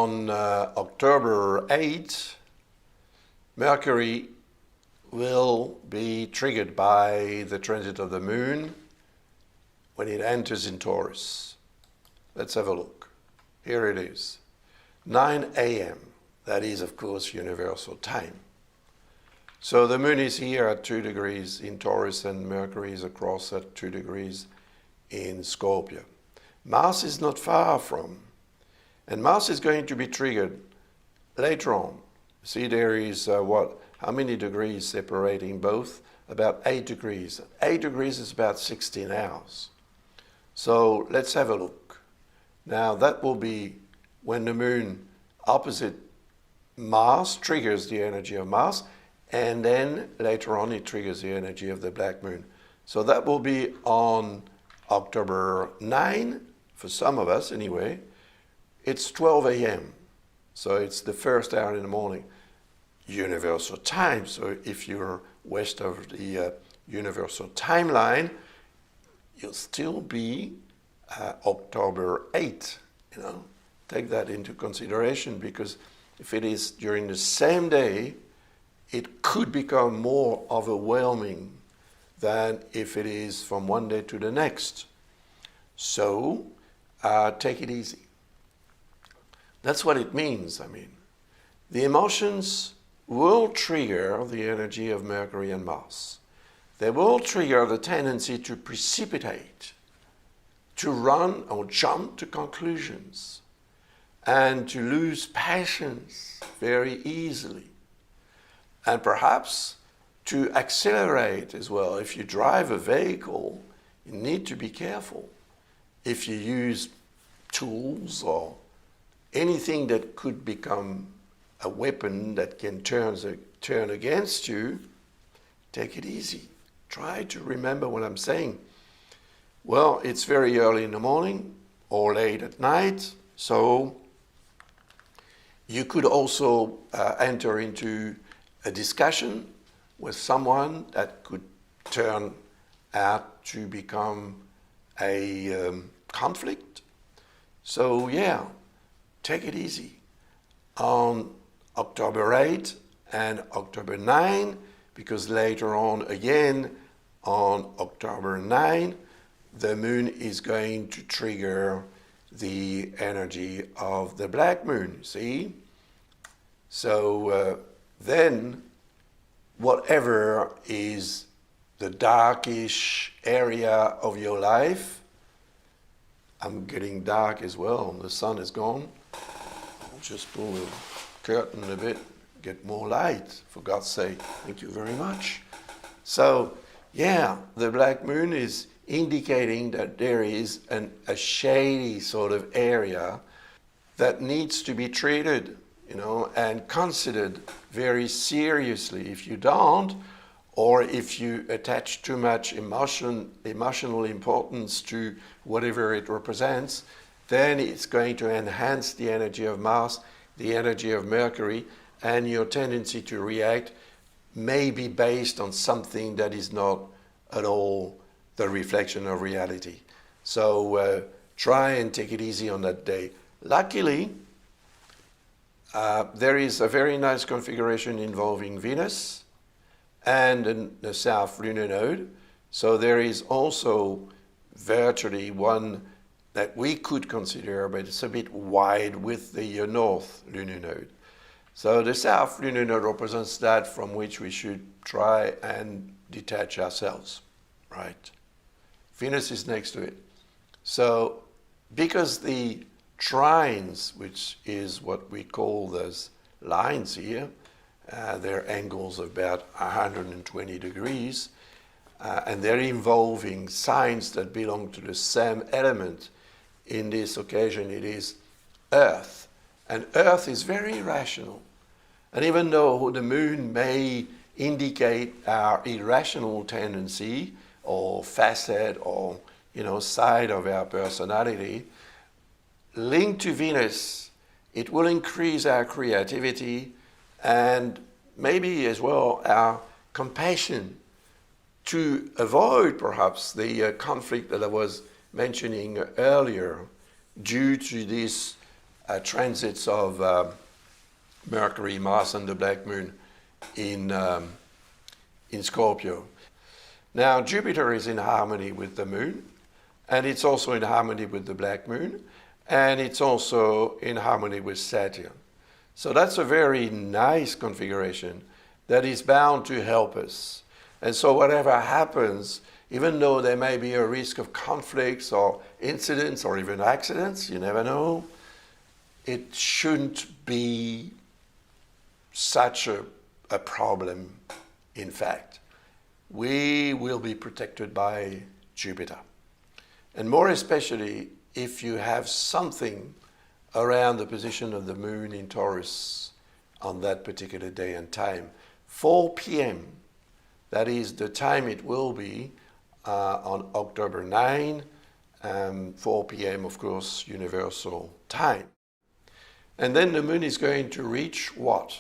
on October 8th, Mercury will be triggered by the transit of the moon when it enters in Taurus. Let's have a look. Here it is, 9 a.m. That is, of course, universal time. So the moon is here at 2 degrees in Taurus and Mercury is across at 2 degrees in Scorpio. Mars is not far from, and Mars is going to be triggered later on. See, there is how many degrees separating both? About 8 degrees. 8 degrees is about 16 hours. So let's have a look. Now that will be when the moon opposite Mars triggers the energy of Mars, and then later on it triggers the energy of the black moon. So that will be on October 9, for some of us anyway. It's 12 a.m. So it's the first hour in the morning. Universal time. So if you're west of the universal timeline, you'll still be October 8th. Take that into consideration, because if it is during the same day, it could become more overwhelming than if it is from one day to the next. So take it easy. That's what it means. The emotions will trigger the energy of Mercury and Mars. They will trigger the tendency to precipitate, to run or jump to conclusions, and to lose patience very easily. And perhaps to accelerate as well. If you drive a vehicle, you need to be careful. If you use tools or anything that could become a weapon that can turn against you, take it easy. Try to remember what I'm saying. Well, it's very early in the morning or late at night, so you could also enter into a discussion with someone that could turn out to become a conflict. So yeah, take it easy. On October 8 and October 9, because later on again on October 9, the moon is going to trigger the energy of the black moon, see? So then whatever is the darkish area of your life, I'm getting dark as well, the sun is gone. I'll just pull the curtain a bit, get more light, for God's sake. Thank you very much. So, yeah, the black moon is indicating that there is a shady sort of area that needs to be treated, and considered very seriously. If you don't, or if you attach too much emotional importance to whatever it represents, then it's going to enhance the energy of Mars, the energy of Mercury, and your tendency to react may be based on something that is not at all the reflection of reality. So try and take it easy on that day. Luckily, there is a very nice configuration involving Venus and the south lunar node. So there is also virtually one that we could consider, but it's a bit wide with the north lunar node. So the south lunar node represents that from which we should try and detach ourselves, right? Venus is next to it. So because the trines, which is what we call those lines here, they're angles of about 120 degrees, and they're involving signs that belong to the same element. In this occasion, it is Earth. And Earth is very rational. And even though the moon may indicate our irrational tendency or facet or side of our personality, linked to Venus, it will increase our creativity and maybe as well our compassion to avoid perhaps the conflict that I was mentioning earlier due to this transits of Mercury, Mars, and the Black Moon in Scorpio. Now, Jupiter is in harmony with the Moon, and it's also in harmony with the Black Moon, and it's also in harmony with Saturn. So that's a very nice configuration that is bound to help us. And so whatever happens, even though there may be a risk of conflicts or incidents or even accidents, you never know, it shouldn't be such a problem, in fact. We will be protected by Jupiter. And more especially if you have something around the position of the Moon in Taurus on that particular day and time. 4 p.m., that is the time it will be on October 9, 4 p.m., of course, universal time. And then the Moon is going to reach what?